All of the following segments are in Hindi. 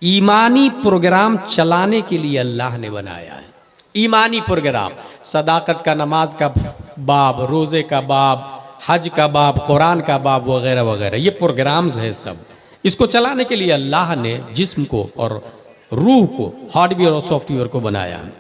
ईमानी प्रोग्राम चलाने के लिए अल्लाह ने बनाया है। ईमानी प्रोग्राम, सदाकत का, नमाज का बाब, रोज़े का बाब, हज का बाब, कुरान का बाब वगैरह वगैरह, ये प्रोग्राम्स है सब। इसको चलाने के लिए अल्लाह ने जिस्म को और रूह को, हार्डवेयर और सॉफ्टवेयर को बनाया है।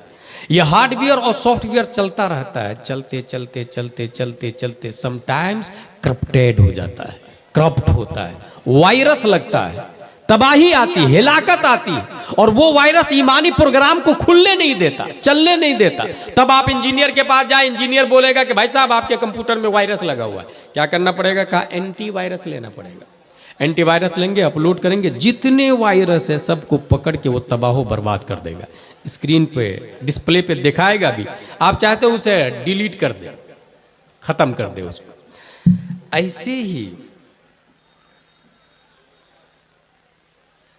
यह हार्डवेयर और सॉफ्टवेयर चलता रहता है, चलते चलते चलते चलते चलते समटाइम्स करप्टेड हो जाता है, करप्ट होता है, वायरस लगता है, तबाही आती, हिलाकत आती, और वो वायरस ईमानी प्रोग्राम को खुलने नहीं देता, चलने नहीं देता। तब आप इंजीनियर के पास जाए, इंजीनियर बोलेगा कि भाई साहब आपके कंप्यूटर में वायरस लगा हुआ है, क्या करना पड़ेगा? कहा एंटीवायरस लेना पड़ेगा। एंटीवायरस लेंगे, अपलोड करेंगे, जितने वायरस है सबको पकड़ के वो तबाह बर्बाद कर देगा। स्क्रीन पे, डिस्प्ले पे दिखाएगा भी, आप चाहते हो उसे डिलीट कर दे, खत्म कर दे उसको। ऐसे ही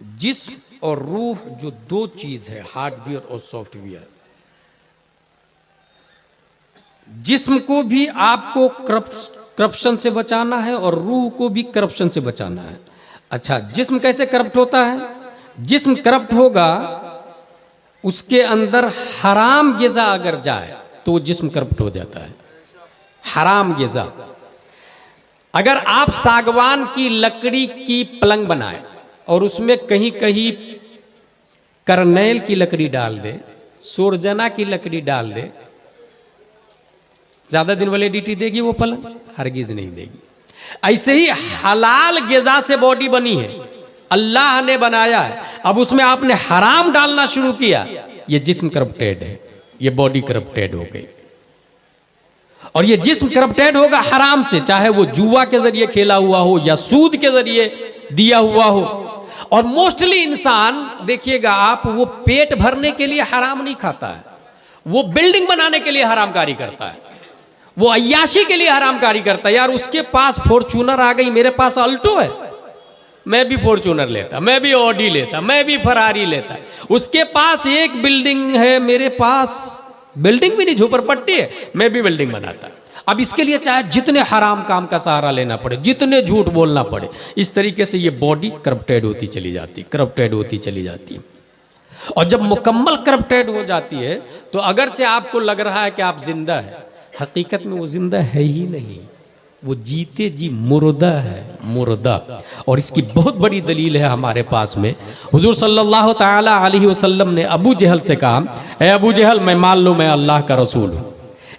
जिस्म और रूह जो दो चीज है, हार्डवेयर और सॉफ्टवेयर, जिस्म को भी आपको करप्शन से बचाना है और रूह को भी करप्शन से बचाना है। अच्छा, जिस्म कैसे करप्ट होता है? जिस्म करप्ट होगा, उसके अंदर हराम ग़िज़ा अगर जाए तो जिस्म करप्ट हो जाता है। हराम ग़िज़ा, अगर आप सागवान की लकड़ी की पलंग बनाए और उसमें कहीं कहीं करनैल की लकड़ी डाल दे, सोरजना की लकड़ी डाल दे, ज्यादा दिन वैलिडिटी देगी वो पलंग? हरगिज नहीं देगी। ऐसे ही हलाल ग़िज़ा से बॉडी बनी है, अल्लाह ने बनाया है, अब उसमें आपने हराम डालना शुरू किया, ये जिस्म करप्टेड है, ये बॉडी करप्टेड हो गई। और ये जिस्म करप्टेड होगा हराम से, चाहे वो जुआ के जरिए खेला हुआ हो या सूद के जरिए दिया हुआ हो। और मोस्टली इंसान देखिएगा आप, वो पेट भरने के लिए हराम नहीं खाता है, वो बिल्डिंग बनाने के लिए हरामकारी करता है, वो अय्याशी के लिए हरामकारी करता है। यार उसके पास फॉर्च्यूनर आ गई, मेरे पास अल्टो है, मैं भी फॉर्च्यूनर लेता, मैं भी ऑडी लेता, मैं भी फरारी लेता। उसके पास एक बिल्डिंग है, मेरे पास बिल्डिंग भी नहीं, झोपड़पट्टी है, मैं भी बिल्डिंग बनाता। अब इसके लिए चाहे जितने हराम काम का सहारा लेना पड़े, जितने झूठ बोलना पड़े, इस तरीके से ये बॉडी करप्टेड होती चली जाती, करप्टेड होती चली जाती है। और जब मुकम्मल करप्टेड हो जाती है तो अगरचे आपको लग रहा है कि आप जिंदा है, हकीकत में वो जिंदा है ही नहीं, वो जीते जी मुर्दा है, मुर्दा। और इसकी बहुत बड़ी दलील है हमारे पास में। हुजूर सल्लल्लाहु ताला अलैहि वसल्लम ने अबू जहल से कहा, ए अबू जहल, मैं मान लूं मैं अल्लाह का रसूल हूं,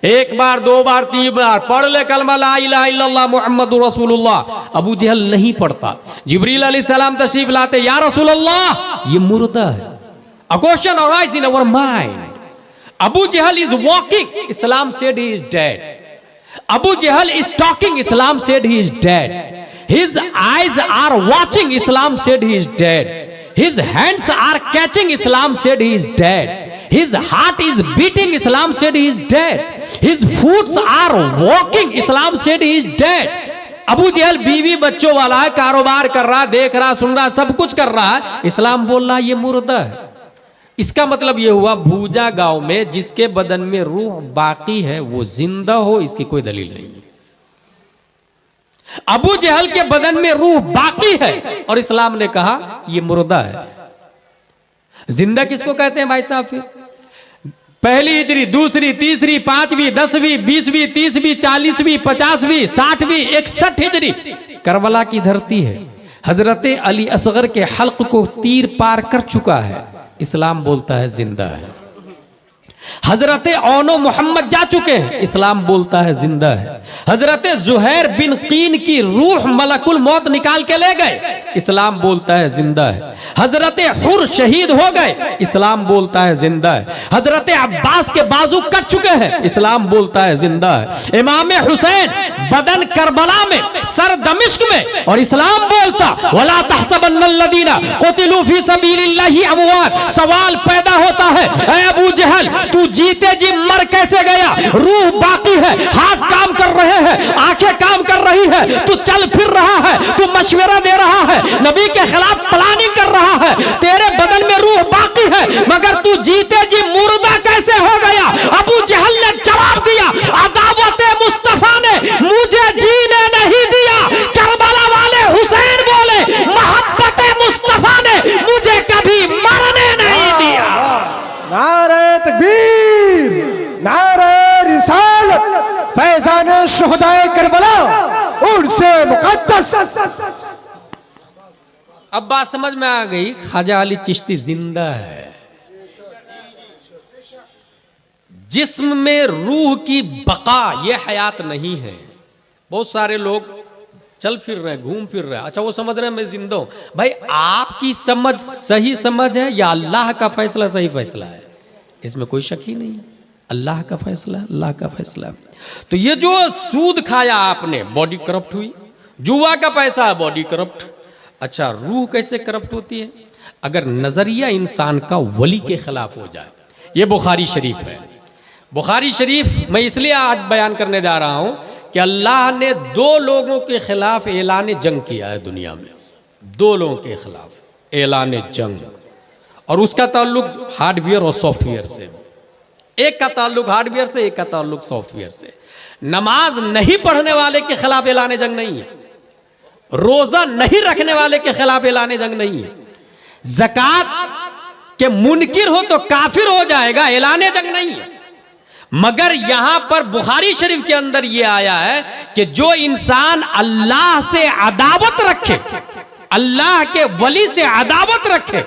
एक बार, दो बार, तीन बार पढ़ ले कलमा ला इलाहा इल्लल्लाह मुहम्मदुर रसूलुल्लाह। अबू जहल नहीं पढ़ता। जिब्रील अलैहिस्सलाम तशरीफ लाते, या रसूलल्लाह, ये मुर्दा है। A question arises in our mind. Abu Jahl is walking, Islam said he is dead. Abu Jahl is talking, Islam said he is dead. His eyes are watching, Islam said he is dead. His hands are catching, Islam said he is dead. His heart is beating, Islam said he is dead. His feet are walking, Islam said he is dead. Abu जहल बीवी बच्चों वाला है, कारोबार कर रहा, देख रहा, सुन रहा, सब कुछ कर रहा है, इस्लाम बोल रहा ये मुर्दा है। इसका मतलब यह हुआ, भूजा गांव में जिसके बदन में रूह बाकी है वो जिंदा हो, इसकी कोई दलील नहीं। अबू जहल के बदन में रूह बाकी है और इस्लाम ने कहा यह मुर्दा है। जिंदा किसको कहते हैं भाई साहब? फिर पहली हिजरी, दूसरी, तीसरी, पांचवी, 10वीं, 20वीं, 30वीं, 40वीं, 50वीं, 60वीं, 61 हिजरी करबला की धरती है। हजरत अली असगर के हल्क को तीर पार कर चुका है, इस्लाम बोलता है जिंदा है। हजरत ओनो मोहम्मद जा चुके हैं, इस्लाम बोलता है जिंदा है। हजरत जुहैर बिन कीन की रूह मलकुल मौत निकाल के ले गए, इस्लाम बोलता है जिंदा है। हजरत हुर शहीद हो गए, इस्लाम बोलता है जिंदा है। हजरत अब्बास के बाजू कट चुके हैं, इस्लाम बोलता है जिंदा है। इमाम हुसैन बदन करबला में, सर दमिश्क में, और इस्लाम बोलता वला तहसबन्नल्लज़ीना क़ुतिलू फी सबीलिल्लाहि अमवात। सवाल पैदा होता है, ऐ अबू जहल, तू जीते जी मर कैसे गया? रूह बाकी है, हाथ काम कर रहे हैं, आंखें काम कर रही है, तू चल फिर रहा है, तू मशवरा दे रहा है, नबी के खिलाफ प्लानिंग कर रहा है, तेरे बदन में रूह बाकी है, मगर तू जीते जी मुर्दा कैसे हो गया? अबू जहल ने जवाब दिया, अदावत मुस्तफा ने मुझे जीने नहीं दिया। करबला वाले हुसैन बोले, मोहब्बत मुस्तफा ने मुझे कभी मुक़द्दस। अब बात समझ में आ गई, ख्वाजा अली चिश्ती जिंदा है। जिस्म में रूह की बका, ये हयात नहीं है। बहुत सारे लोग चल फिर रहे हैं, घूम फिर रहे हैं, अच्छा वो समझ रहे हैं मैं जिंदा हूं। भाई आपकी समझ सही समझ है या अल्लाह का फैसला सही फैसला है, इसमें कोई शक ही नहीं है। अल्लाह का फैसला, अल्लाह का फैसला। तो ये जो सूद खाया आपने, बॉडी करप्ट हुई। जुआ का पैसा है, बॉडी करप्ट। अच्छा रूह कैसे करप्ट होती है? अगर नजरिया इंसान का वली के खिलाफ हो जाए। ये बुखारी शरीफ है। बुखारी शरीफ मैं इसलिए आज बयान करने जा रहा हूं कि अल्लाह ने दो लोगों के खिलाफ ऐलान जंग किया है दुनिया में। दो लोगों के खिलाफ ऐलान जंग, और उसका ताल्लुक हार्डवेयर और सॉफ्टवेयर से। एक का ताल्लुक हार्डवेयर से, एक का ताल्लुक सॉफ्टवेयर से। नमाज नहीं पढ़ने वाले के खिलाफ ऐलान जंग नहीं है। रोजा नहीं रखने वाले के खिलाफ ऐलान जंग नहीं है। ज़कात के मुनकिर हो तो काफिर हो जाएगा, ऐलान जंग नहीं है। मगर यहां पर बुखारी शरीफ के अंदर यह आया है कि जो इंसान अल्लाह से अदावत रखे, अल्लाह के वली से अदावत रखे,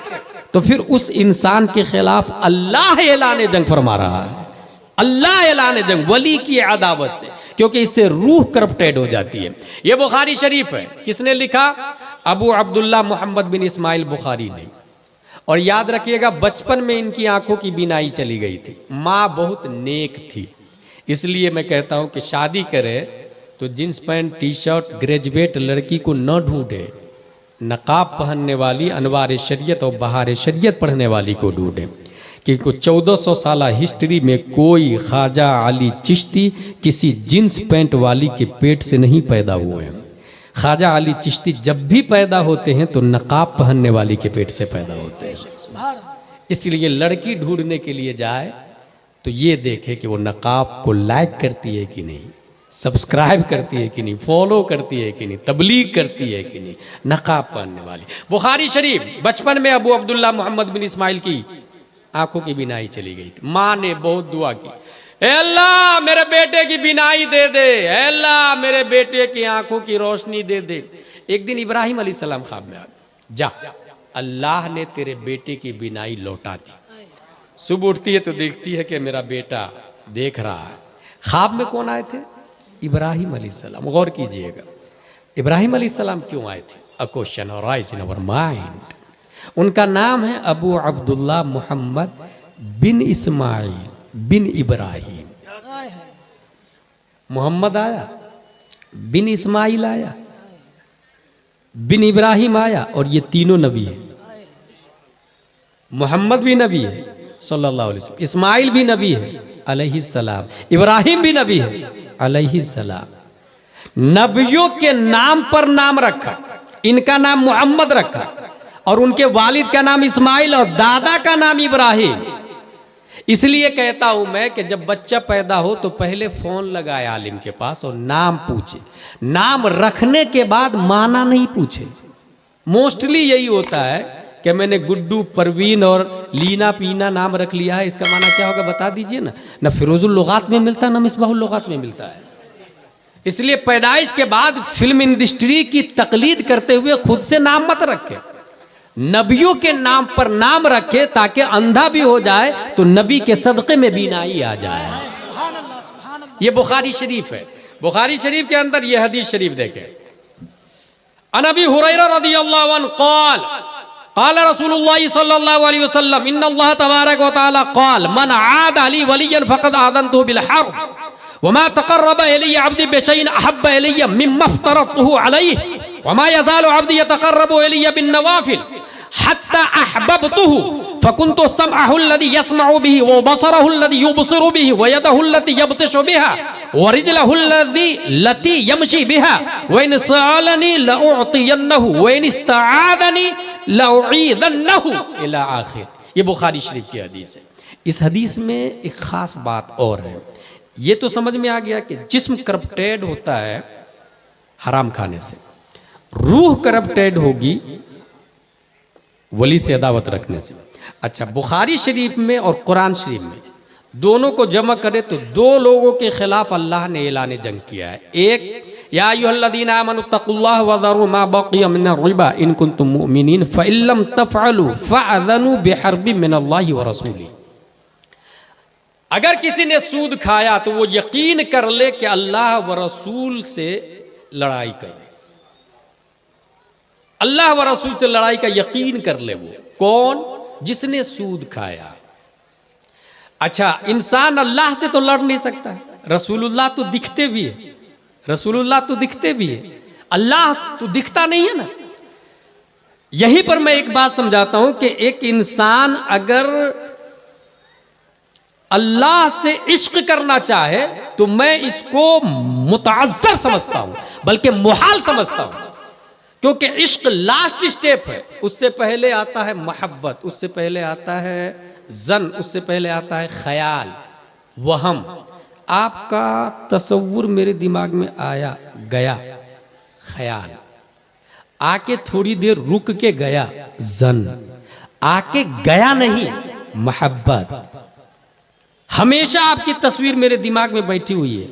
तो फिर उस इंसान के खिलाफ अल्लाह ऐलान जंग फरमा रहा है। अल्लाह ऐलान जंग वली की अदावत से, क्योंकि इससे रूह करप्टेड हो जाती है। यह बुखारी शरीफ है। किसने लिखा? अबू अब्दुल्ला मोहम्मद बिन इस्माइल बुखारी ने। और याद रखिएगा, बचपन में इनकी आंखों की बीनाई चली गई थी। माँ बहुत नेक थी। इसलिए मैं कहता हूं कि शादी करे तो jeans pant T shirt graduate लड़की को न ढूंढे, नकाब पहनने वाली अनवार शरीयत और बहार शरीयत पढ़ने वाली को ढूंढे। क्योंकि 1400 साल हिस्ट्री में कोई ख्वाजा अली चिश्ती किसी जींस पैंट वाली के पेट से नहीं पैदा हुए हैं। ख्वाजा अली चिश्ती जब भी पैदा होते हैं तो नकाब पहनने वाली के पेट से पैदा होते हैं। इसलिए लड़की ढूंढने के लिए जाए तो ये देखे कि वो नकाब को लाइक करती है कि नहीं, सब्सक्राइब करती है कि नहीं, फॉलो करती है कि नहीं, तबलीग करती है कि नहीं, नकाब पहनने वाली। बुखारी शरीफ। बचपन में अबू अब्दुल्ला मोहम्मद बिन इस्माइल की आंखों की बीनाई चली गई थी। माँ ने बहुत दुआ की, ए अल्लाह मेरे बेटे की बीनाई दे दे, ए अल्लाह मेरे बेटे की आंखों की रोशनी दे दे। एक दिन इब्राहिम अलैहिस्सलाम ख्वाब में आ गए, जा अल्लाह ने तेरे बेटे की बीनाई लौटा दी। सुबह उठती है तो देखती है कि मेरा बेटा देख रहा है। ख्वाब में कौन आए थे? इब्राहिम अलैहिस्सलाम। गौर कीजिएगा, इब्राहिम अलैहिस्सलाम क्यों आए थे? A question arise in our mind. उनका नाम है अबू अब्दुल्ला मोहम्मद बिन इस्माइल बिन इब्राहिम। मोहम्मद आया, बिन इस्माइल आया, बिन इब्राहिम आया, और ये तीनों नबी है। मोहम्मद भी नबी है सल्लल्लाहु अलैहि वसल्लम, इस्माइल भी नबी है अलैहिस्सलाम, इब्राहिम भी नबी है अलैहिस्सलाम। नबियों के नाम पर नाम रखा। इनका नाम मोहम्मद रखा और उनके वालिद का नाम इस्माइल और दादा का नाम इब्राहिम। इसलिए कहता हूं मैं कि जब बच्चा पैदा हो तो पहले फोन लगाए आलिम के पास और नाम पूछे। नाम रखने के बाद माना नहीं पूछे। मोस्टली यही होता है कि मैंने गुड्डू, परवीन और लीना पीना नाम रख लिया है, इसका माना क्या होगा बता दीजिए ना। न फिरोजुल लुगात में मिलता, न मिसबाहुल लुगात में मिलता है। इसलिए पैदाइश के बाद फिल्म इंडस्ट्री की तकलीद करते हुए खुद से नाम मत रखे। नबियों के नाम पर नाम रखे ताकि अंधा भी हो जाए तो नबी के सदक़े में बीनाई आ जाए। ये बुखारी शरीफ है। बुखारी शरीफ के अंदर ये हदीस शरीफ देखें। अन अबी हुरैरा रज़ियल्लाहु अन्हु क़ाल क़ाल रसूलुल्लाह सल्लल्लाहु अलैहि वसल्लम इन्नल्लाह तबारक व तआला क़ाल मन आदा ली वलियन फ़क़द आज़नतुहु बिल हर्ब वमा तक़र्रब इलैया अब्दी बिशैइन अहब्ब इलैया मिम्मा फ़तरतुहु अलैहि वमा यज़ालु अब्दी यतक़र्रबु इलैया बिन नवाफ़िल हत्ता अहबबतुहु फकुन्तु समअहु अल्लज़ी यस्मअु बिही व बसरहु अल्लज़ी युबसिरु बिही व यदहु अल्लती यब्तिशु बिहा व रिजलहु अल्लती यमशी बिहा व इन सअलनी लउअतियन्नहु व इन इस्तआज़नी लउईज़न्नहु इला आखिर। ये बुखारी शरीफ की हदीस है। इस हदीस में एक खास बात और है। ये तो समझ में आ गया कि जिस्म करप्टेड होता है हराम खाने से, रूह करप्टेड होगी वली से अदावत रखने से। अच्छा, बुखारी शरीफ में और कुरान शरीफ में दोनों को जमा करे तो दो लोगों के खिलाफ अल्लाह ने ऐलान जंग किया है। एक या अय्युहल्लज़ीना आमनुत्तक़ुल्लाह वज़रू मा बक़िया मिनर रिबा इन कुंतुम मुमिनीन फ़इल्लम तफ़अलू फ़अज़नु बिहर्बिन मिनल्लाहि व रसूलिही। अगर किसी ने सूद खाया तो वो यकीन कर ले कि अल्लाह व रसूल से लड़ाई करे, अल्लाह व रसूल से लड़ाई का यकीन कर ले। वो कौन? जिसने सूद खाया। अच्छा, इंसान अल्लाह से तो लड़ नहीं सकता, रसूलुल्लाह तो दिखते भी है, रसूलुल्लाह तो दिखते भी है, अल्लाह तो दिखता नहीं है ना। यहीं पर मैं एक बात समझाता हूं कि एक इंसान अगर अल्लाह से इश्क करना चाहे तो मैं इसको मुतअज्जर समझता हूं, बल्कि मुहाल समझता हूं, क्योंकि इश्क लास्ट स्टेप है। उससे पहले आता है मोहब्बत, उससे पहले आता है जन, उससे पहले आता है ख्याल, वहम। आपका तसव्वुर मेरे दिमाग में आया गया, ख्याल आके थोड़ी देर रुक के गया, जन आके गया नहीं, मोहब्बत। हमेशा आपकी तस्वीर मेरे दिमाग में बैठी हुई है।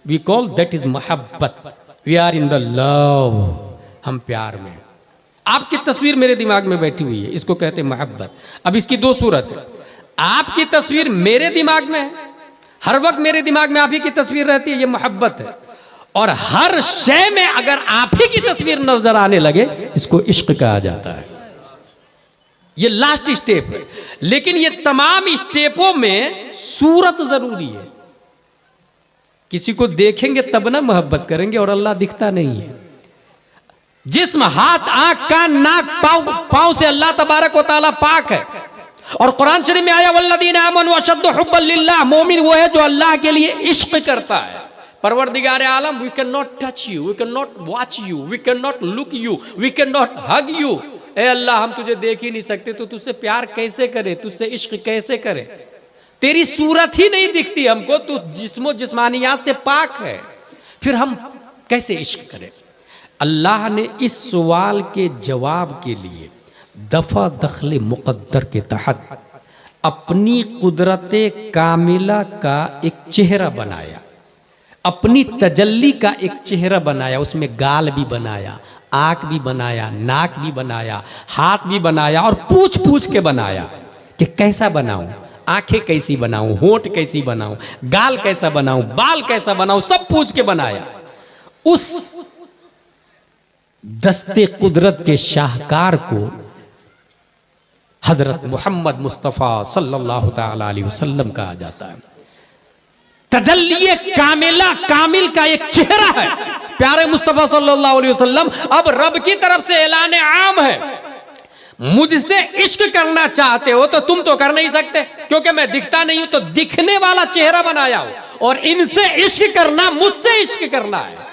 वी कॉल दैट इज मोहब्बत। We are in the love, हम प्यार में। आपकी तस्वीर मेरे दिमाग में बैठी हुई है, इसको कहते हैं मोहब्बत। अब इसकी दो सूरत है। आपकी तस्वीर मेरे दिमाग में है, हर वक्त मेरे दिमाग में आप ही की तस्वीर रहती है, ये मोहब्बत है। और हर शय में अगर आप ही की तस्वीर नजर आने लगे, इसको इश्क कहा जाता है। ये लास्ट स्टेप है। लेकिन ये तमाम स्टेपों में सूरत जरूरी है। किसी को देखेंगे तब ना मोहब्बत करेंगे, और अल्लाह दिखता नहीं है। जिस्म, हाथ, आंख, कान, नाक, पांव से अल्लाह तबारक व तआला पाक है। और कुरान शरीफ में आया वल्लज़ीना आमनू अशद्दु हुब्बन लिल्लाह, मोमिन वो है जो अल्लाह के लिए इश्क करता है। परवरदिगार आलम, we can not touch you, we can not watch you, we can not look you, we can not hug you. ए अल्लाह, हम तुझे देख ही नहीं सकते, तो तुझसे प्यार कैसे करे, तुझसे इश्क कैसे करे? तेरी सूरत ही नहीं दिखती हमको, तू जिस्मो जिस्मानियात से पाक है, फिर हम कैसे इश्क करें? अल्लाह ने इस सवाल के जवाब के लिए दफा दखल मुक़द्दर के तहत अपनी कुदरत कामिला का एक चेहरा बनाया, अपनी तजल्ली का एक चेहरा बनाया। उसमें गाल भी बनाया, आँख भी बनाया, नाक भी बनाया, हाथ भी बनाया, और पूछ पूछ के बनाया कि कैसा बनाऊं, आंखें कैसी बनाऊं, होंठ कैसी बनाऊं, गाल कैसा बनाऊं, बाल कैसा बनाऊं, सब पूछ के बनाया। उस दस्ते कुदरत के शाहकार को हजरत मोहम्मद मुस्तफ़ा सल्लल्लाहु तआला अलैहि वसल्लम कहा जाता है। तजल्ली कामिला, कामिल का एक चेहरा है प्यारे मुस्तफ़ा सल्लल्लाहु अलैहि वसल्लम। अब रब की तरफ से ऐलान आम है, मुझसे इश्क करना चाहते हो तो तुम तो कर नहीं सकते, क्योंकि मैं दिखता नहीं हूं। तो दिखने वाला चेहरा बनाया हो, और इनसे इश्क करना मुझसे इश्क करना है।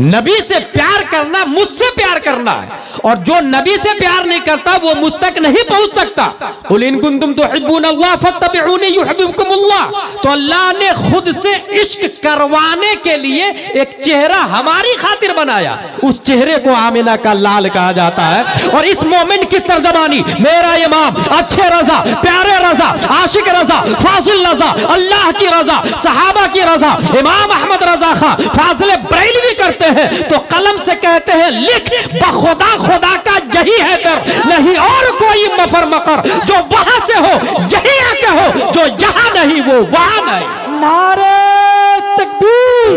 नबी से प्यार करना मुझसे प्यार करना है, और जो नबी से प्यार नहीं करता वो मुझ तक नहीं पहुंच सकता। कुल इन कुंतुम तुहिब्बूनल्लाह फत्तबिऊनी युहिब्बुकुमुल्लाह। तो अल्लाह ने खुद से इश्क करवाने के लिए एक चेहरा हमारी खातिर बनाया। उस चेहरे को आमिना का लाल कहा जाता है। और इस मोमेंट की तर्जमानी मेरा इमाम, अच्छे रजा, प्यारे रजा, आशिक रजा, फासिल रजा, अल्लाह की रजा, सहाबा की रजा, इमाम अहमद रजा खां फाजिल बरेलवी करते हैं। तो कलम से कहते हैं, लिख बखुदा खुदा का यही है दर, नहीं और कोई मफर मकर, जो वहां से हो यही आके हो, जो यहां नहीं वो वहां नहीं। नारे तकबीर,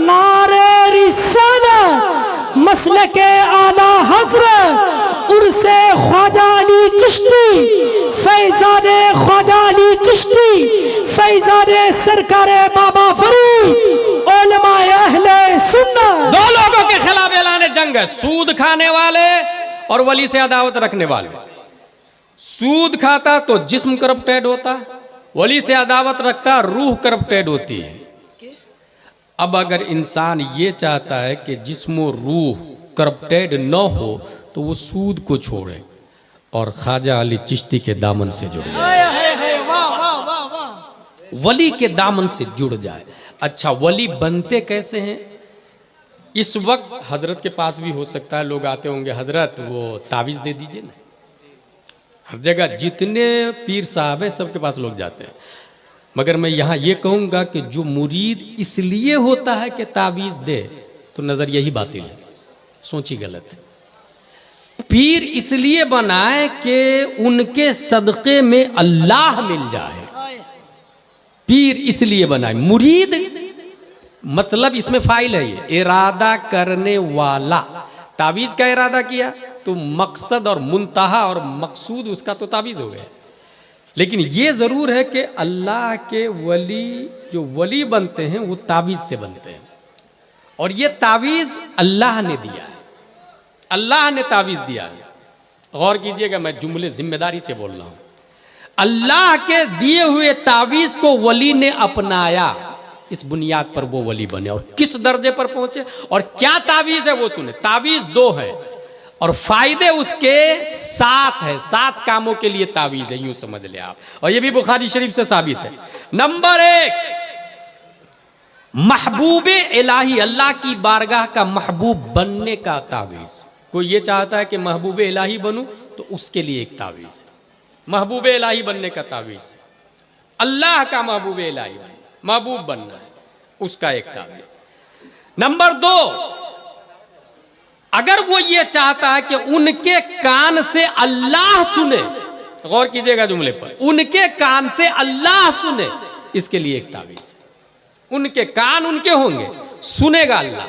नारे रिसालत, मसलके आला हजरत उर्से ख्वाजा अली चिश्ती, फैजाने ख्वाजा अली चिश्ती, फैजाने सरकारे बाबा फरीद, उलमाए अहले सुन्नत। दो लोगों के खिलाफ ऐलान जंग है, सूद खाने वाले और वली से अदावत रखने वाले। सूद खाता तो जिस्म करप्टेड होता, वली से अदावत रखता रूह करप्टेड होती है। अब अगर इंसान ये चाहता है कि जिस्म रूह करप्टेड न हो तो वो सूद को छोड़े और ख्वाजा अली चिश्ती के दामन से जुड़ जाए, वली के दामन से जुड़ जाए। अच्छा, वली बनते कैसे हैं? इस वक्त हजरत के पास भी हो सकता है लोग आते होंगे, हजरत वो ताबीज़ दे दीजिए ना। हर जगह जितने पीर साहब हैं सबके पास लोग जाते हैं। मगर मैं यहाँ ये कहूँगा कि जो मुरीद इसलिए होता है कि तावीज़ दे, तो नज़र यही बातिल है, सोची गलत है। पीर इसलिए बनाए कि उनके सदक़े में अल्लाह मिल जाए, पीर इसलिए बनाए। मुरीद मतलब इसमें फाइल है, ये इरादा करने वाला। तावीज़ का इरादा किया तो मकसद और मुंतहा और मकसूद उसका तो तावीज़ हो गया। लेकिन ये ज़रूर है कि अल्लाह के वली जो वली बनते हैं वो तावीज़ से बनते हैं, और ये तावीज़ अल्लाह ने दिया है, अल्लाह ने तावीज़ दिया है। गौर कीजिएगा, मैं जुमले जिम्मेदारी से बोल रहा हूँ। अल्लाह के दिए हुए तावीज़ को वली ने अपनाया, इस बुनियाद पर वो वली बने। और किस दर्जे पर पहुंचे और क्या तावीज़ है वो सुने। तावीज़ 2 है और फायदे उसके 7 है, 7 कामों के लिए तावीज़ है, यूं समझ ले आप। और ये भी बुखारी शरीफ से साबित है। नंबर 1, महबूब इलाही, अल्लाह की बारगाह का महबूब बनने का तावीज़। कोई ये चाहता है कि महबूब इलाही बनूं, तो उसके लिए एक तावीज़ है, महबूब इलाही बनने का तावीज़। अल्लाह का महबूब इलाही महबूब बनना है, उसका एक तावीज़। नंबर 2, अगर वो ये चाहता है कि उनके कान से अल्लाह सुने, गौर कीजिएगा जुमले पर, उनके कान से अल्लाह सुने, इसके लिए एक तावीज़। उनके कान उनके होंगे, सुनेगा अल्लाह।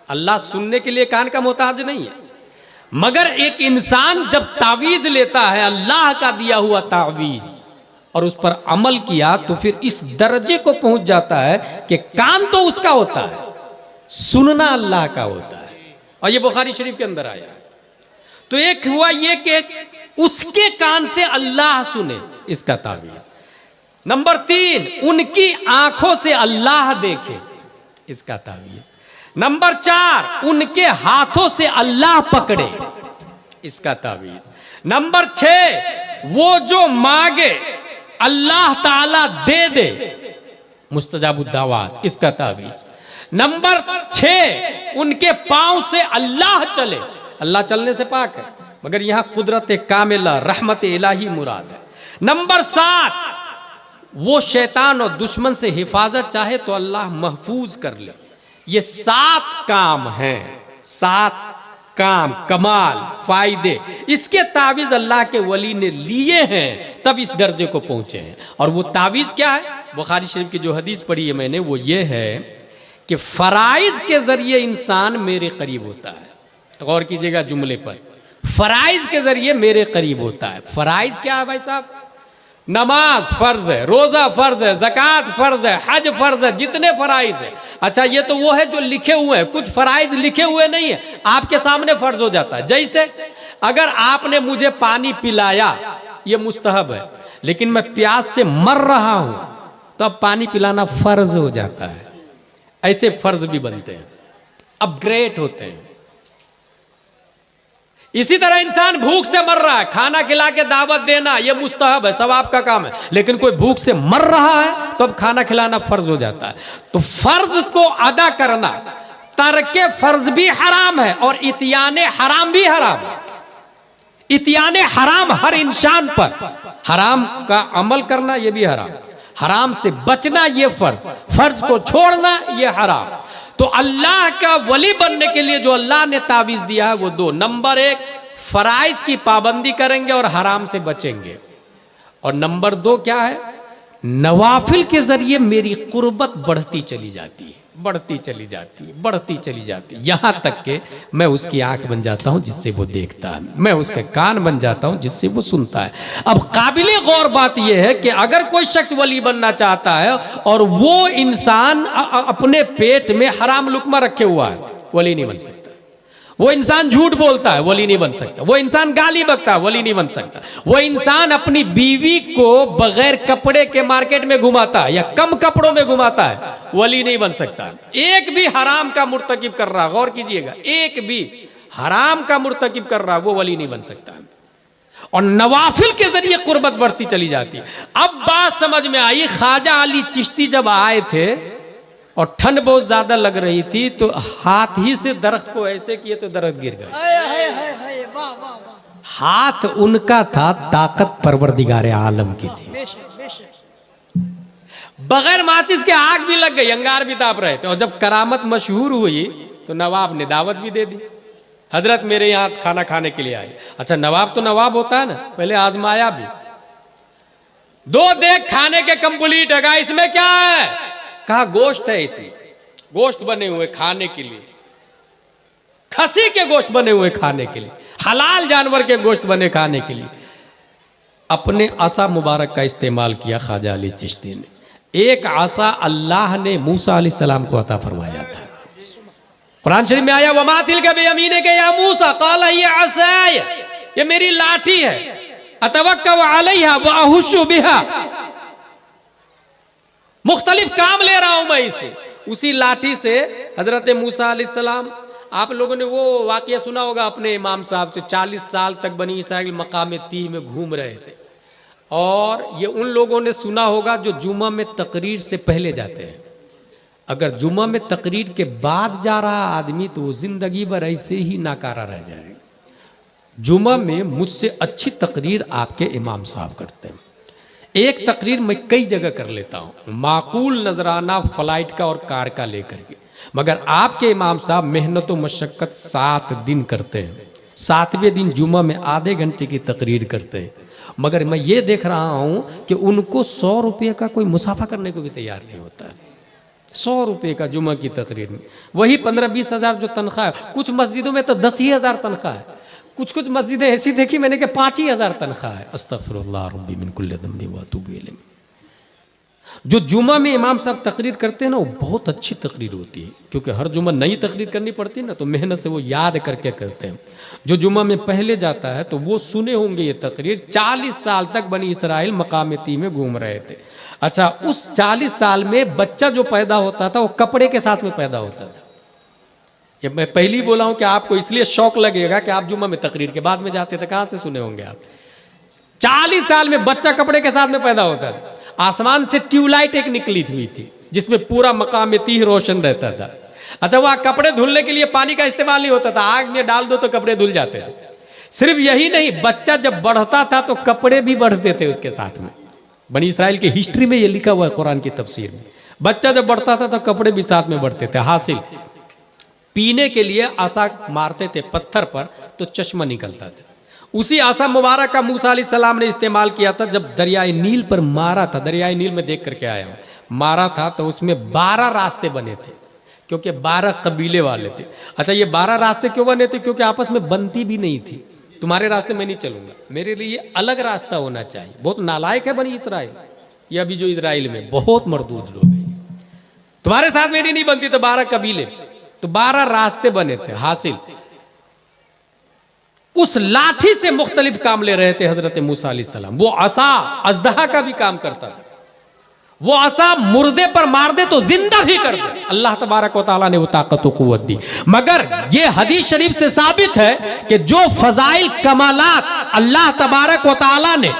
अल्लाह सुनने के लिए कान का मोहताज नहीं है, मगर एक इंसान जब तावीज़ लेता है अल्लाह का दिया हुआ तावीज़ और उस पर अमल किया, तो फिर इस दर्जे को पहुंच जाता है कि कान तो उसका होता है, सुनना अल्लाह का होता है। और ये बुखारी शरीफ के अंदर आया। तो एक हुआ ये कि उसके कान से अल्लाह सुने, इसका तावीज़। नंबर 3, उनकी आंखों से अल्लाह देखे, इसका तावीज़। नंबर 4, उनके हाथों से अल्लाह पकड़े, इसका तावीज़। नंबर 6, वो जो मांगे अल्लाह ताला दे दे, मुस्तजाबुद्दावात, इसका तावीज़। नंबर 6, उनके पांव से अल्लाह चले। अल्लाह चलने से पाक है, मगर यहां कुदरत कामिला रहमत इलाही मुराद है। नंबर 7, वो शैतान और दुश्मन से हिफाजत चाहे तो अल्लाह महफूज कर ले। ये 7 काम हैं, 7 काम, कमाल, फायदे, इसके तावीज़ अल्लाह के वली ने लिए हैं, तब इस दर्जे को पहुंचे हैं। और वो तावीज़ क्या है? बुखारी शरीफ की जो हदीस पढ़ी है मैंने, वो ये है कि फराइज के जरिए इंसान मेरे करीब होता है। गौर कीजिएगा जुमले पर, फराइज के जरिए मेरे करीब होता है। फराइज क्या है भाई साहब? नमाज फर्ज है, रोजा फर्ज है, ज़कात फर्ज है, हज फर्ज है, जितने फराइज है। अच्छा, ये तो वो है जो लिखे हुए हैं, कुछ फराइज लिखे हुए नहीं है, आपके सामने फर्ज हो जाता है। जैसे अगर आपने मुझे पानी पिलाया, ये मुस्तहब है, लेकिन मैं प्यास से मर रहा हूं, तो अब पानी पिलाना फर्ज हो जाता है। ऐसे फर्ज भी बनते हैं, अपग्रेड होते हैं। इसी तरह इंसान भूख से मर रहा है, खाना खिला के दावत देना ये मुस्तहब है, सवाब का काम है, लेकिन कोई भूख से मर रहा है तो अब खाना खिलाना फर्ज हो जाता है। तो फर्ज को अदा करना, तर्के फर्ज भी हराम है और इतियाने हराम भी हराम है। इतियाने हराम हर इंसान पर, हराम का अमल करना ये भी हराम, हराम से बचना ये फर्ज, फर्ज को छोड़ना ये हराम। तो अल्लाह का वली बनने के लिए जो अल्लाह ने तावीज़ दिया है वो 2, नंबर 1 फराइज की पाबंदी करेंगे और हराम से बचेंगे, और नंबर 2 क्या है? नवाफिल के जरिए मेरी कुर्बत बढ़ती चली जाती है, बढ़ती चली जाती है, बढ़ती चली जाती है, यहां तक कि मैं उसकी आंख बन जाता हूं जिससे वो देखता है, मैं उसके कान बन जाता हूं जिससे वो सुनता है। अब काबिले गौर बात यह है कि अगर कोई शख्स वली बनना चाहता है और वो इंसान अपने पेट में हराम लुकमा रखे हुआ है, वली नहीं बन सकता। वो इंसान झूठ बोलता है, वली नहीं बन सकता। वो इंसान गाली बकता है, वली नहीं बन सकता। वो इंसान अपनी बीवी को बगैर कपड़े के मार्केट में घुमाता है या कम कपड़ों में घुमाता है, वली नहीं बन सकता। एक भी हराम का मुर्तकिब कर रहा, गौर कीजिएगा, एक भी हराम का मुर्तकिब कर रहा, वो वली नहीं बन सकता। और नवाफिल के जरिए कुर्बत बढ़ती चली जाती है। अब बात समझ में आई, ख्वाजा अली चिश्ती जब आए थे और ठंड बहुत ज्यादा लग रही थी, तो हाथ ही से दरख्त को ऐसे किए तो दरख्त गिर गए। हाथ उनका था, ताकत परवरदिगारे आलम की थी। बगैर माचिस के आग भी लग गई, अंगार भी ताप रहे थे। और जब करामत मशहूर हुई तो नवाब ने दावत भी दे दी, हजरत मेरे यहाँ खाना खाने के लिए आए। अच्छा, नवाब तो नवाब होता है ना, पहले आजमाया भी। 2 देख खाने के कंप्लीट है, इसमें क्या है? कहा गोश्त है, इसमें गोश्त बने हुए खाने के लिए, खसी के गोश्त बने हुए खाने के लिए, हलाल जानवर के गोश्त बने खाने के लिए। अपने आसा मुबारक का इस्तेमाल किया ख्वाजा अली चिश्ती ने। एक आसा अल्लाह ने मूसा अलैहिस्सलाम को अता फरमाया था। कुरान शरीफ में आया वमा तिलका बियमीने के या मूसा क़ाल हिय असाय, ये मेरी लाठी है, अतवक्कउ अलैहा व अहुश्शु बिहा, मुख्तलिफ काम ले रहा हूं मैं इससे। उसी लाठी से हजरत मूसा अलैहिस्सलाम, आप लोगों ने वो वाकया सुना होगा अपने इमाम साहब से, 40 साल तक बनी इसराइल मकाम तीह में घूम रहे थे। और ये उन लोगों ने सुना होगा जो जुमा में तकरीर से पहले जाते हैं। अगर जुमा में तकरीर के बाद जा रहा आदमी तो वो जिंदगी भर ऐसे ही नाकारा रह जाएगा। जुमा में मुझसे अच्छी तकरीर आपके इमाम साहब करते हैं। एक तकरीर मैं कई जगह कर लेता हूँ, माकूल नजराना फ्लाइट का और कार का लेकर के, मगर आपके इमाम साहब मेहनत व मशक्क़त 7 दिन करते हैं। 7वें दिन जुमा में आधे घंटे की तकरीर करते हैं। मगर मैं ये देख रहा हूँ कि उनको 100 रुपये का कोई मुसाफा करने को भी तैयार नहीं होता है। 100 रुपये का जुमा की तकरीर में, वही 15-20 हज़ार जो तनख्वाह है। कुछ मस्जिदों में तो 10 ही हज़ार तनख्वाह है, कुछ मस्जिदें ऐसी देखी मैंने कि 5 ही हज़ार तनख्वाह है। अस्तगफिरुल्लाह रब्बी मिन कुल्लि ज़ंबि व अतूबु इलैह। जो जुमा में इमाम साहब तकरीर करते हैं ना, वो बहुत अच्छी तकरीर होती है, क्योंकि हर जुमा नई तकरीर करनी पड़ती है ना, तो मेहनत से वो याद करके करते हैं। जो जुमा में पहले जाता है तो वो सुने होंगे ये तकरीर। 40 साल तक बनी इसराइल मकाम तीह में घूम रहे थे। अच्छा, उस 40 साल में बच्चा जो पैदा होता था वो कपड़े के साथ में पैदा होता था। ये मैं पहली बोला हूं कि आपको इसलिए शौक लगेगा कि आप जुमा में तकरीर के बाद में जाते थे। कहां से सुने होंगे आप? 40 साल में बच्चा कपड़े के साथ में पैदा होता था। आसमान से ट्यूबलाइट एक निकली हुई थी जिसमें पूरा मकाम तीह रोशन रहता था। अच्छा, वहां कपड़े धुलने के लिए पानी का इस्तेमाल नहीं होता था, आग में डाल दो तो कपड़े धुल जाते थे। सिर्फ यही नहीं, बच्चा जब बढ़ता था तो कपड़े भी बढ़ते थे उसके साथ में। बनी इसराइल की हिस्ट्री में यह लिखा हुआ है कुरान की तफसीर में। बच्चा जब बढ़ता था तो कपड़े भी साथ में बढ़ते थे। हासिल पीने के लिए आसा मारते थे पत्थर पर तो चश्मा निकलता था। उसी आसा मुबारक का मूसा अलैहिस्सलाम ने इस्तेमाल किया था जब दरियाए नील पर मारा था। दरियाए नील में देख करके आया हूँ, मारा था तो उसमें 12 रास्ते बने थे, क्योंकि 12 कबीले वाले थे। अच्छा, ये 12 रास्ते क्यों बने थे? क्योंकि आपस में बनती भी नहीं थी। तुम्हारे रास्ते में नहीं चलूंगा, मेरे लिए अलग रास्ता होना चाहिए। बहुत नालायक है बनी इसराइल, ये अभी जो इसराइल में बहुत मरदूद लोग हैं। तुम्हारे साथ मेरी नहीं बनती तो 12 कबीले, तो 12 रास्ते बने थे। हासिल उस लाठी से मुख्तलिफ काम ले रहे थे हजरत मूसा अलैहिस्सलाम। वो असा अजदहा का भी काम करता था। वो असा मुर्दे पर मार दे तो जिंदा भी कर दे। अल्लाह तबारक व तआला ने वो ताकत व कुव्वत दी। मगर ये हदीस शरीफ से साबित है कि जो फजाइल कमालात अल्लाह तबारक व तआला ने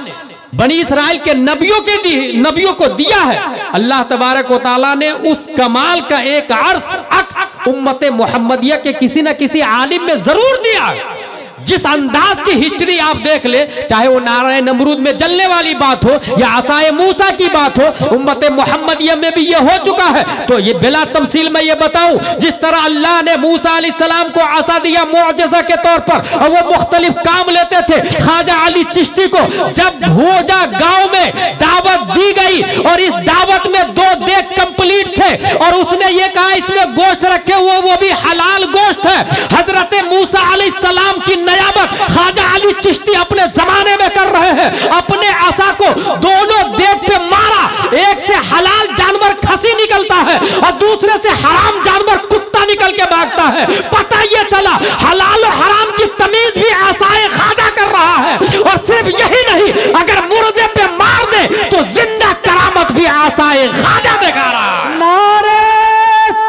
बनी इसराइल के नबियों को दिया है, अल्लाह तबारक व तआला ने उस कमाल का एक अक्स उम्मत मुहम्मदिया के किसी न किसी आलिम में जरूर दिया है। जिस अंदाज की हिस्ट्री आप देख ले, चाहे वो नाराए नमरूद में जलने वाली बात हो या आसाए मूसा की बात हो, उम्मत मुहम्मदिया में भी ये हो चुका है। तो ये बिला तमसील मैं ये बताऊं, जिस तरह अल्लाह ने मूसा अलैहिस्सलाम को आसा दिया मुअजिज़ा के तौर पर और वो मुख्तलिफ काम लेते थे, ख्वाजा अली चिश्ती को जब भोजा गांव में दावत दी गई और इस दावत में 2 देग कंप्लीट थे और उसने ये कहा इसमें गोश्त रखे हुए, वो भी हलाल गोश्त है। हजरत मूसा अलैहिस्सलाम की नयाबत ख्वाजा अली चिश्ती अपने जमाने में कर रहे हैं। अपने आसा को दोनों देग पे मारा, एक से हलाल जानवर खसी निकलता है और दूसरे से हराम जानवर कुत्ता निकल के भागता है। पता ये चला हलाल और हराम की तमीज भी आसाए ख्वाजा कर रहा है। और सिर्फ यही नहीं, अगर मुर्दे पे मार दे तो जिंदा करामत भी आसाए ख्वाजा दिखा रहा है। नारे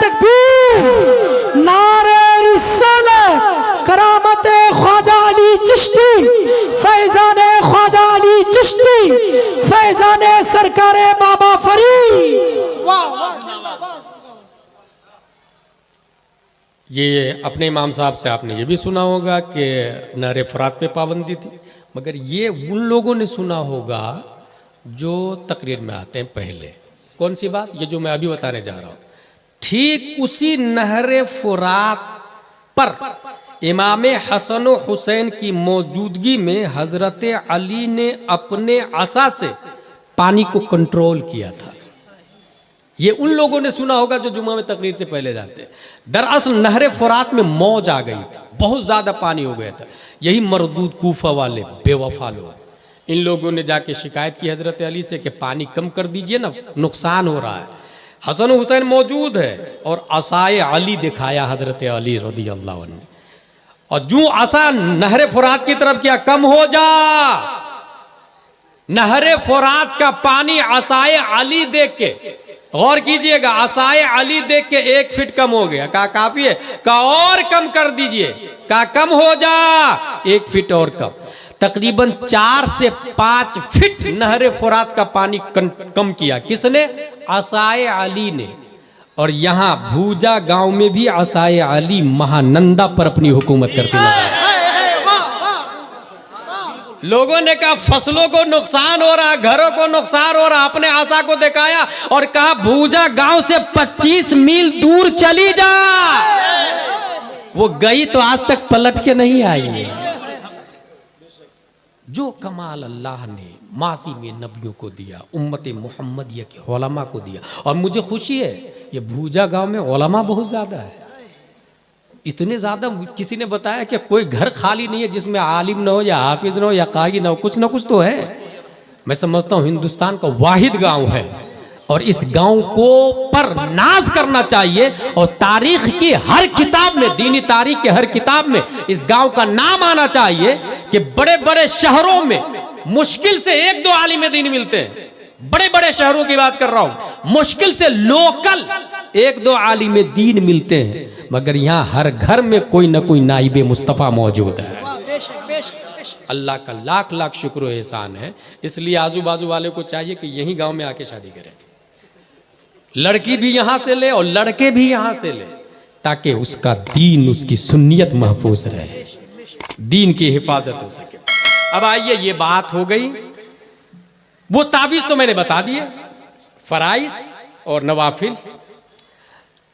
तकबीर, नारे रिसालत, करामत ख्वाजा अली चिश्ती, फैजान ख्वाजा अली चिश्ती, फैजान सरकार बाबा फरीद। ये अपने इमाम साहब से आपने ये भी सुना होगा कि नारे फरात पे पाबंदी थी, मगर ये उन लोगों ने सुना होगा जो तकरीर में आते हैं पहले। कौन सी बात? ये जो मैं अभी बताने जा रहा हूं। ठीक उसी नहरे फुरात पर इमाम हसन व हुसैन की मौजूदगी में हजरत अली ने अपने असा से पानी को कंट्रोल किया था। ये उन लोगों ने सुना होगा जो जुमा में तकरीर से पहले जाते हैं। दरअसल नहरे फुरात में मौज आ गई थी, बहुत ज्यादा पानी हो गया था। यही मरदूद कूफा वाले बेवफा लोग, इन लोगों ने जाके शिकायत की हजरत अली से कि पानी कम कर दीजिए ना, नुकसान हो रहा है। हसन हुसैन मौजूद है और असाए अली दिखाया हजरत अली रज़ी अल्लाह अन्हु, और जो असा नहरे फुरात की तरफ किया, कम हो जा। नहरे फुरात का पानी असाए अली देख के, गौर कीजिएगा, असाए अली देख के 1 फीट कम हो गया। कहा काफी है? कहा और कम कर दीजिए। कहा कम हो जा, 1 फीट और कम। तकरीबन 4 से 5 फीट नहरे फुरात का पानी कम किया। किसने? असाए अली ने। और यहां भूजा गांव में भी असाए अली महानंदा पर अपनी हुकूमत करते लगा। लोगों ने कहा फसलों को नुकसान हो रहा, घरों को नुकसान हो रहा, अपने आशा को दिखाया और कहा भूजा गांव से 25 मील दूर चली जा। वो गई तो आज तक पलट के नहीं आई है। जो कमाल अल्लाह ने माजी में नबियों को दिया, उम्मत मुहम्मदिया के उलमा को दिया। और मुझे खुशी है ये भूजा गांव में उलमा बहुत ज्यादा है, इतने ज्यादा। किसी ने बताया कि कोई घर खाली नहीं है जिसमें आलिम ना हो या हाफिज ना हो या कारी ना हो, कुछ ना कुछ तो है। मैं समझता हूँ हिंदुस्तान का वाहिद गांव है और इस गांव को पर नाज करना चाहिए। और तारीख की हर किताब में, दीनी तारीख के हर किताब में इस गांव का नाम आना चाहिए कि बड़े बड़े शहरों में मुश्किल से 1-2 आलिम दीन मिलते हैं। बड़े बड़े शहरों की बात कर रहा हूं, मुश्किल से लोकल 1-2 आलिम दीन मिलते हैं, मगर यहाँ हर घर में कोई ना कोई नाइबे मुस्तफ़ा मौजूद है। अल्लाह का लाख लाख शुक्र व एहसान है। इसलिए आजू बाजू वाले को चाहिए कि यही गांव में आके शादी करें, लड़की भी यहां से ले और लड़के भी यहां से ले, ताकि उसका दीन, उसकी सुन्नियत महफूज रहे, दीन की हिफाजत हो सके। अब आइए, ये बात हो गई। वो ताबीज तो मैंने बता दिए, फराइज और नवाफिल।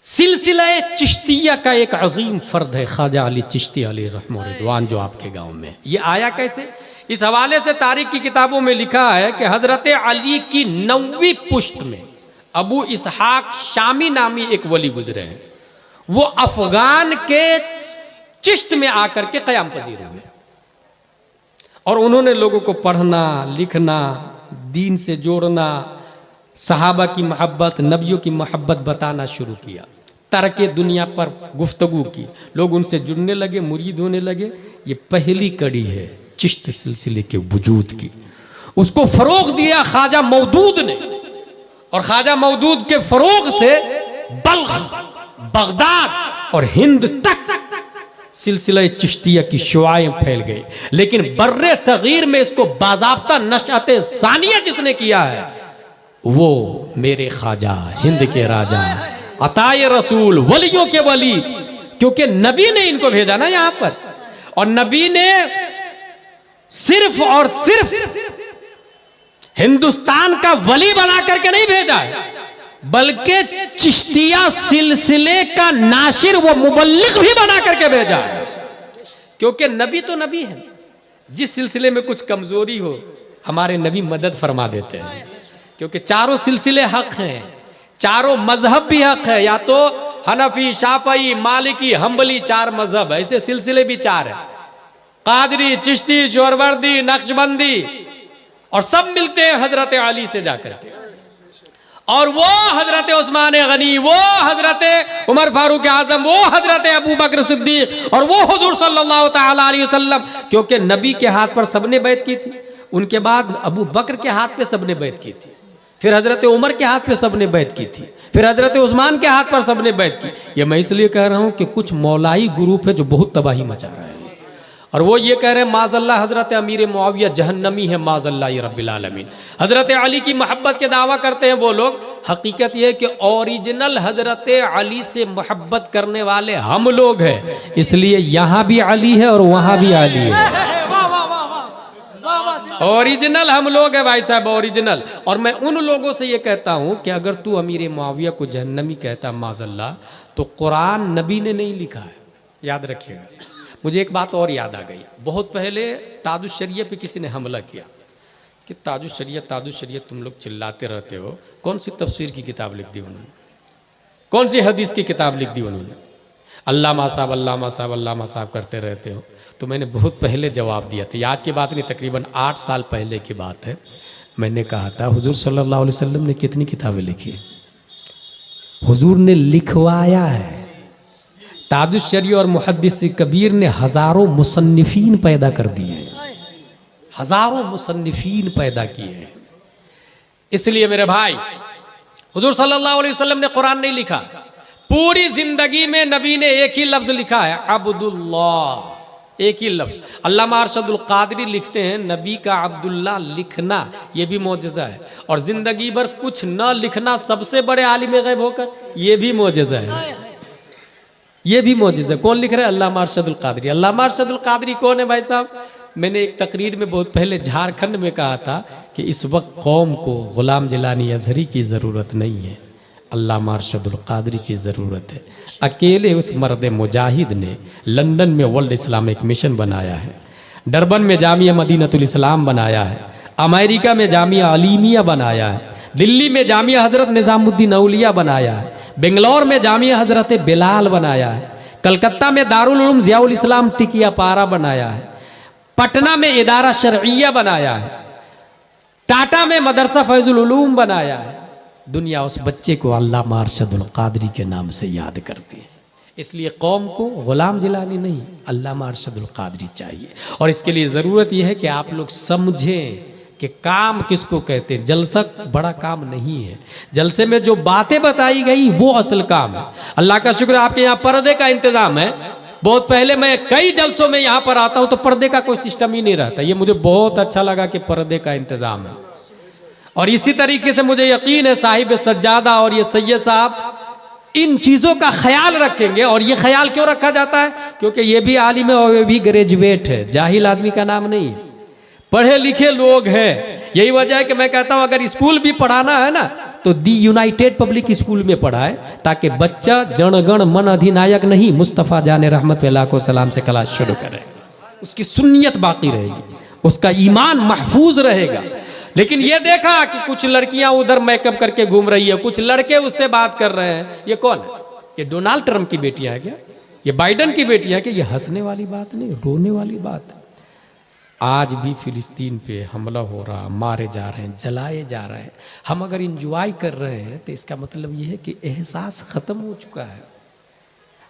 सिलसिला चिश्तिया का एक अजीम फर्द है ख्वाजा अली चिश्ती अली रहमतुल्लाह रिदवान, जो आपके गांव में। ये आया कैसे? इस हवाले से तारीख की किताबों में लिखा है कि हजरत अली की 9वीं पुश्त में अबू इसहाक शामी नामी एक वली गुजरे हैं। वो अफगान के चिश्त में आकर के क़याम पजीर हुए और उन्होंने लोगों को पढ़ना, लिखना, दीन से जोड़ना, सहाबा की मोहब्बत, नबियों की मोहब्बत बताना शुरू किया। तरके दुनिया पर गुफ्तगू की, लोग उनसे जुड़ने लगे, मुरीद होने लगे। ये पहली कड़ी है चिश्त सिलसिले के वजूद की। उसको फरोग दिया ख्वाजा मौदूद ने, और ख्वाजा मौदूद के फरोग से बल्ख, बगदाद और हिंद तक सिलसिला चिश्तिया की शुआएं फैल गई। लेकिन बर्रे सगीर में इसको बाज़ाब्ता नशअते सानिया जिसने किया है वो मेरे ख्वाजा, हिंद के राजा, अताए रसूल, वलियों के वली, क्योंकि नबी ने इनको भेजा ना यहां पर। और नबी ने सिर्फ और सिर्फ हिंदुस्तान का वली बना करके नहीं भेजा है, बल्कि चिश्तिया सिलसिले का नाशिर व मुबल्लिग भी बना करके भेजा है। क्योंकि नबी तो नबी है, जिस सिलसिले में कुछ कमजोरी हो हमारे नबी मदद फरमा देते हैं। क्योंकि चारों सिलसिले हक हैं, चारों मजहब भी हक है। या तो हनफी, शाफई, मालिकी, हम्बली, 4 मजहब, ऐसे सिलसिले भी 4 है। कादरी, चिश्ती, शोरवर्दी, नक्शबंदी, और सब मिलते हैं हजरत अली से जाकर के। और वो हजरत उस्मान गनी, वो हजरत उमर फारूक आजम, वो हजरत अबू बकर सिद्दीक, और वो हुजूर सल्लल्लाहु तआला अलैहि वसल्लम। क्योंकि नबी के हाथ पर सबने बैत की थी, उनके बाद अबू बकर के हाथ पे सबने बैत की थी, फिर हजरत उमर के हाथ पे सबने बैत की थी, फिर हजरत उस्मान के हाथ पर सबने बैत की। ये मैं इसलिए कह रहा हूं कि कुछ मौलाई ग्रुप है जो बहुत तबाही मचा रहा है, और वो ये कह रहे हैं माज़ल्ला हजरत अमीर मुआविया जहन्नमी है, माज़ल्ला रब्बिल आलमीन। हजरत अली की मोहब्बत के दावा करते हैं वो लोग। हकीकत ये है कि ओरिजिनल हजरत अली से मोहब्बत करने वाले हम लोग हैं, इसलिए यहाँ भी अली है और वहाँ भी अली है। ओरिजिनल हम लोग हैं भाई साहब, ओरिजिनल। और मैं उन लोगों से ये कहता हूं कि अगर तू अमीर मुआविया को जहन्नमी कहता माज़अल्लाह, तो कुरान नबी ने नहीं लिखा है, याद रखिएगा। मुझे एक बात और याद आ गई। बहुत पहले ताजुश शरिया पे किसी ने हमला किया कि ताजुश शरिया तुम लोग चिल्लाते रहते हो। कौन सी तफसीर की किताब लिख दी उन्होंने, कौन सी हदीस की किताब लिख दी उन्होंने? अल्लामा साहब अल्लामा साहब अल्लामा साहब करते रहते हो। तो मैंने बहुत पहले जवाब दिया था, आज की बात नहीं, तकरीबन 8 साल पहले की बात है। मैंने कहा था हुजूर सल्लल्लाहु अलैहि वसल्लम ने कितनी किताबें लिखी है? हुजूर ने लिखवाया है। ताजुश शरिया और मुहद्दिस कबीर ने हज़ारों मुसन्निफीन पैदा कर दिए हैं, हज़ारों मुसन्निफीन पैदा किए हैं। इसलिए मेरे भाई, हुजूर सल्लल्लाहु अलैहि वसल्लम ने कुरान नहीं लिखा, पूरी जिंदगी में नबी ने एक ही लफ्ज लिखा है, अब्दुल्लाह, एक ही लफ्ज। अल्लामा अरशदुल कादरी लिखते हैं नबी का अब्दुल्ला लिखना ये भी मौजज़ा है, और जिंदगी भर कुछ न लिखना सबसे बड़े आलिम गैब होकर, ये भी मौजज़ा है, ये भी मौजज़ा। कौन लिख रहा है? अल्लामा अरशदुल कादरी। अल्लामा अरशदुल कादरी कौन है भाई साहब? मैंने एक तकरीर में बहुत पहले झारखंड में कहा था कि इस वक्त कौम को गुलाम जिलानी अजहरी की ज़रूरत नहीं है, अल्लामा अरशदुल कादरी की ज़रूरत है। अकेले उस मर्द मुजाहिद ने लंदन में वर्ल्ड इस्लामिक मिशन बनाया है, डरबन में जामिया मदीनतुल इस्लाम बनाया है, अमेरिका में जामिया अलीमिया बनाया है, दिल्ली में जामिया हज़रत निज़ामुद्दीन औलिया बनाया है, बेंगलोर में जामिया हज़रत बिलाल बनाया है, कलकत्ता में दारुल उलूम ज़ियाउल इस्लाम टिकिया पारा बनाया है, पटना में इदारा शरइया बनाया है, टाटा में मदरसा फैजुल उलूम बनाया है। दुनिया उस बच्चे को अल्लामा अरशदुल कादरी के नाम से याद करती है। इसलिए कौम को गुलाम जिलानी नहीं, अल्लामा अरशदुल कादरी चाहिए। और इसके लिए ज़रूरत यह है कि आप लोग समझें कि काम किसको कहते हैं। जलसा बड़ा काम नहीं है, जलसे में जो बातें बताई गई वो असल काम है। अल्लाह का शुक्र है आपके यहाँ पर्दे का इंतज़ाम है। बहुत पहले मैं कई जलसों में यहाँ पर आता हूँ तो पर्दे का कोई सिस्टम ही नहीं रहता। ये मुझे बहुत अच्छा लगा कि पर्दे का इंतज़ाम है। और इसी तरीके से मुझे यकीन है साहिब सज्जादा और ये सैयद साहब इन चीज़ों का ख्याल रखेंगे। और ये ख्याल क्यों रखा जाता है? क्योंकि ये भी आलिम है और ये भी ग्रेजुएट है, जाहिल आदमी का नाम नहीं है, पढ़े लिखे लोग हैं। यही वजह है कि मैं कहता हूँ अगर स्कूल भी पढ़ाना है ना तो दी यूनाइटेड पब्लिक स्कूल में पढ़ाए, ताकि बच्चा जनगण मन अधिनायक नहीं मुस्तफ़ा जाने रहमत को सलाम से क्लास शुरू करे, उसकी सुन्नियत बाकी रहेगी, उसका ईमान महफूज रहेगा। लेकिन ये देखा कि कुछ लड़कियां उधर मेकअप करके घूम रही है, कुछ लड़के उससे बात कर रहे हैं। ये कौन है? ये डोनाल्ड ट्रंप की बेटियां है क्या? ये बाइडन की बेटियां है क्या? ये हंसने वाली बात नहीं, रोने वाली बात है। आज भी फिलिस्तीन पे हमला हो रहा, मारे जा रहे हैं, जलाए जा रहे हैं। हम अगर इंजॉय कर रहे हैं तो इसका मतलब ये है कि एहसास ख़त्म हो चुका है।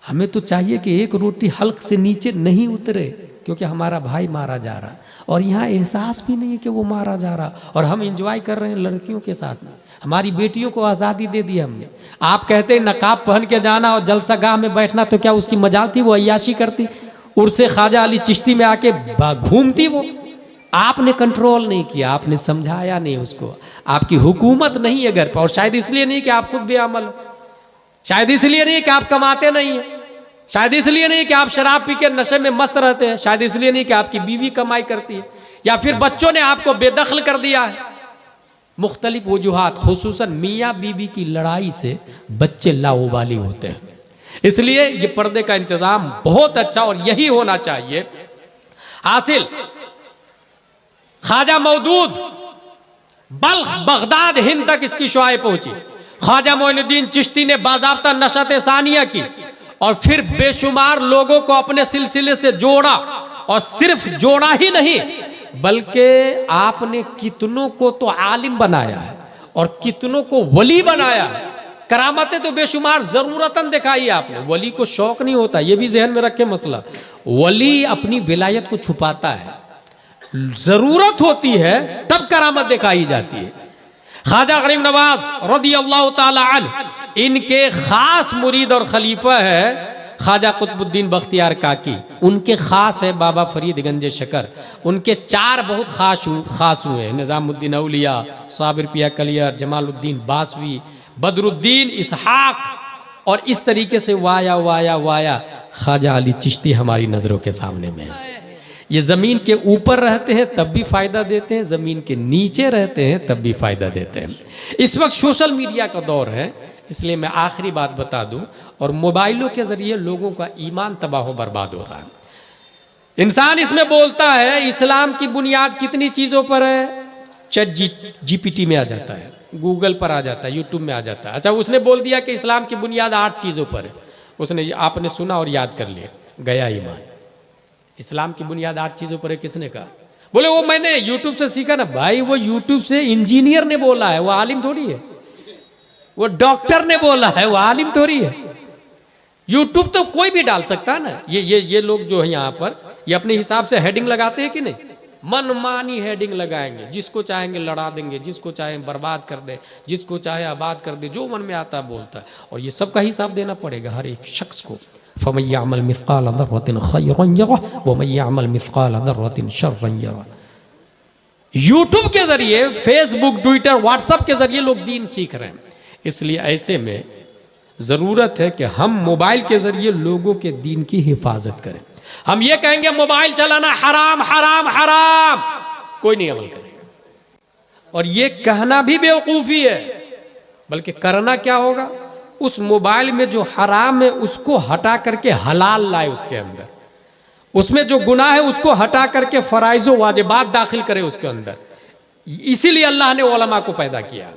हमें तो चाहिए कि एक रोटी हल्क से नीचे नहीं उतरे, क्योंकि हमारा भाई मारा जा रहा, और यहाँ एहसास भी नहीं है कि वो मारा जा रहा, और हम इंजॉय कर रहे हैं लड़कियों के साथ में। हमारी बेटियों को आज़ादी दे दी हमने। आप कहते हैं नकाब पहन के जाना और जलसा गाह में बैठना, तो क्या उसकी मजाल थी? वो अय्याशी करती, उर्से ख्वाजा अली चिश्ती में आके घूमती वो। आपने कंट्रोल नहीं किया, आपने समझाया नहीं उसको, आपकी हुकूमत नहीं है घर पर। और शायद इसलिए नहीं कि आप खुद बेअमल हो, शायद इसलिए नहीं कि आप कमाते नहीं हैं, शायद इसलिए नहीं कि आप शराब पी के नशे में मस्त रहते हैं, शायद इसलिए नहीं कि आपकी बीवी कमाई करती है, या फिर बच्चों ने आपको बेदखल कर दिया है। मुख्तलिफ वजूहात, खुसूसन मियाँ बीवी की लड़ाई से बच्चे लाउबाली होते हैं। इसलिए ये पर्दे का इंतजाम बहुत अच्छा और यही होना चाहिए। हासिल ख्वाजा मौदूद बल्ख बगदाद हिंद तक इसकी शुआएं पहुंची। ख्वाजा मोइनुद्दीन चिश्ती ने बाज़ाब्ता नशत सानिया की और फिर बेशुमार लोगों को अपने सिलसिले से जोड़ा, और सिर्फ जोड़ा ही नहीं बल्कि आपने कितनों को तो आलिम बनाया है और कितनों को वली बनाया है। करामतें तो बेशुमार ज़रूरतन दिखाई आपने। वली को शौक नहीं होता, ये भी जहन में रखे मसला। वली अपनी विलायत को छुपाता है, ज़रूरत होती है तब करामत दिखाई जाती है। ख्वाजा गरीब नवाज रज़ियल्लाहु ताला अन्हु, इनके खास मुरीद और खलीफा है ख्वाजा कुतुबुद्दीन बख्तियार काकी, उनके खास है बाबा फरीद गंज शकर। उनके 4 बहुत खास हुए हैं, निज़ामुद्दीन औलिया, साबिर पिया कलियर, जमालुद्दीन बासवी, बदरुद्दीन इसहाक, और इस तरीके से via via via Khwaja Ali Chishti हमारी नज़रों के सामने में है। ये ज़मीन के ऊपर रहते हैं तब भी फ़ायदा देते हैं, ज़मीन के नीचे रहते हैं तब भी फ़ायदा देते हैं। इस वक्त सोशल मीडिया का दौर है, इसलिए मैं आखिरी बात बता दूं, और मोबाइलों के ज़रिए लोगों का ईमान तबाह बर्बाद हो रहा है। इंसान इसमें बोलता है इस्लाम की बुनियाद कितनी चीज़ों पर है, चैट जीपीटी में आ जाता है, गूगल पर आ जाता है, यूट्यूब में आ जाता है। अच्छा, उसने बोल दिया कि इस्लाम की बुनियाद 8 चीज़ों पर है, उसने आपने सुना और याद कर लिया, गया ईमान। इस्लाम की बुनियाद 8 चीज़ों पर है किसने कहा? बोले वो मैंने यूट्यूब से सीखा ना। भाई वो यूट्यूब से इंजीनियर ने बोला है, वो आलिम थोड़ी है। वो डॉक्टर ने बोला है, वो आलिम थोड़ी है। यूट्यूब तो कोई भी डाल सकता है ना। ये लोग जो है यहाँ पर, ये अपने हिसाब से हेडिंग लगाते हैं कि नहीं? मनमानी हेडिंग लगाएंगे, जिसको चाहेंगे लड़ा देंगे, जिसको चाहे बर्बाद कर दे, जिसको चाहे आबाद कर दे, जो मन में आता है बोलता है। और ये सब का हिसाब देना पड़ेगा हर एक शख्स को। फमन यअमल मिस्काल ज़र्रतिन खैरन यरह व मन यअमल मिस्काल ज़र्रतिन शर्रन यरह। यूट्यूब के जरिए, फेसबुक, ट्विटर, व्हाट्सएप के जरिए लोग दीन सीख रहे हैं। इसलिए ऐसे में ज़रूरत है कि हम मोबाइल के जरिए लोगों के दीन की हिफाजत करें। हम ये कहेंगे मोबाइल चलाना हराम हराम हराम, कोई नहीं अमल करेगा। और ये कहना भी बेवकूफ़ी है, बल्कि करना क्या होगा, उस मोबाइल में जो हराम है उसको हटा करके हलाल लाए उसके अंदर, उसमें जो गुनाह है उसको हटा करके फराइज व वाजिबात दाखिल करे उसके अंदर। इसीलिए अल्लाह ने उलमा को पैदा किया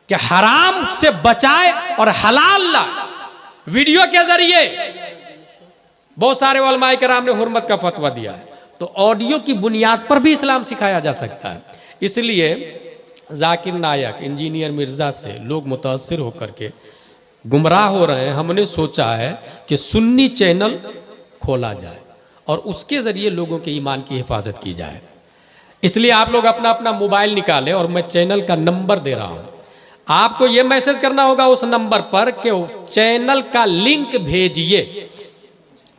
कि हराम से बचाए और हलाल ला। वीडियो के जरिए बहुत सारे उलमाए किराम ने हुर्मत का फतवा दिया है, तो ऑडियो की बुनियाद पर भी इस्लाम सिखाया जा सकता है। इसलिए जाकिर नायक, इंजीनियर मिर्ज़ा से लोग मुतासिर होकर के गुमराह हो रहे हैं। हमने सोचा है कि सुन्नी चैनल खोला जाए और उसके ज़रिए लोगों के ईमान की हिफाजत की जाए। इसलिए आप लोग अपना अपना मोबाइल निकालें और मैं चैनल का नंबर दे रहा हूँ। आपको ये मैसेज करना होगा उस नंबर पर कि चैनल का लिंक भेजिए।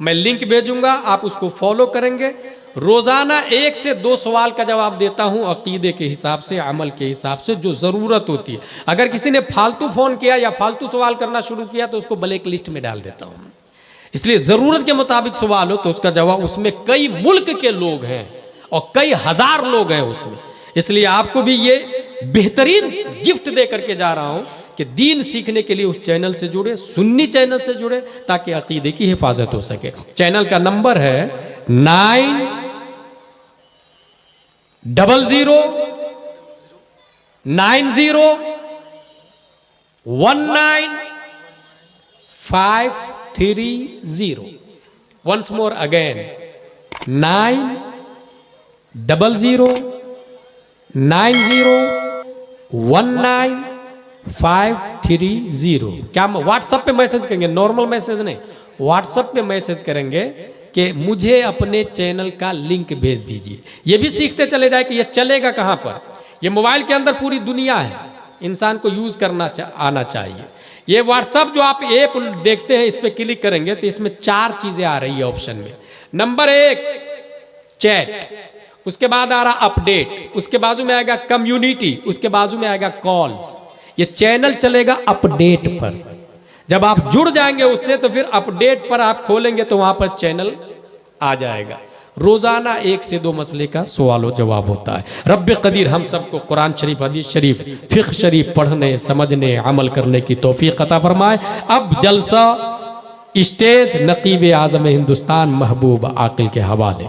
मैं लिंक भेजूंगा, आप उसको फॉलो करेंगे। रोज़ाना 1 से 2 सवाल का जवाब देता हूं, अकीदे के हिसाब से, अमल के हिसाब से, जो ज़रूरत होती है। अगर किसी ने फालतू फ़ोन किया या फालतू सवाल करना शुरू किया तो उसको ब्लैक लिस्ट में डाल देता हूं। इसलिए ज़रूरत के मुताबिक सवाल हो तो उसका जवाब, उसमें कई मुल्क के लोग हैं और कई हज़ार लोग हैं उसमें। इसलिए आपको भी ये बेहतरीन गिफ्ट दे करके जा रहा हूं कि दीन सीखने के लिए उस चैनल से जुड़े, सुन्नी चैनल से जुड़े, ताकि अकीदे की हिफाजत हो सके। चैनल का नंबर है 900090195330। Once more again, 900090195330। क्या व्हाट्सएप पे मैसेज करेंगे, नॉर्मल मैसेज नहीं, व्हाट्सएप पे मैसेज करेंगे कि मुझे अपने चैनल का लिंक भेज दीजिए। ये भी सीखते चले जाए कि ये चलेगा कहाँ पर। ये मोबाइल के अंदर पूरी दुनिया है, इंसान को यूज़ करना आना चाहिए। ये व्हाट्सएप जो आप ऐप देखते हैं, इस पर क्लिक करेंगे तो इसमें 4 चीज़ें आ रही है ऑप्शन में। नंबर 1 चैट, उसके बाद आ रहा अपडेट, उसके बाजू में आएगा कम्युनिटी, उसके बाजू में आएगा कॉल्स। ये चैनल चलेगा अपडेट पर। जब आप जुड़ जाएंगे उससे तो फिर अपडेट पर आप खोलेंगे तो वहां पर चैनल आ जाएगा। रोजाना 1 से 2 मसले का सवाल व जवाब होता है। रब्बे कदीर हम सबको कुरान शरीफ, हदीस शरीफ, फिक़्ह शरीफ पढ़ने, समझने, अमल करने की तौफीक अता फरमाए। अब जलसा स्टेज नकीब आज़म हिंदुस्तान महबूब आकिल के हवाले।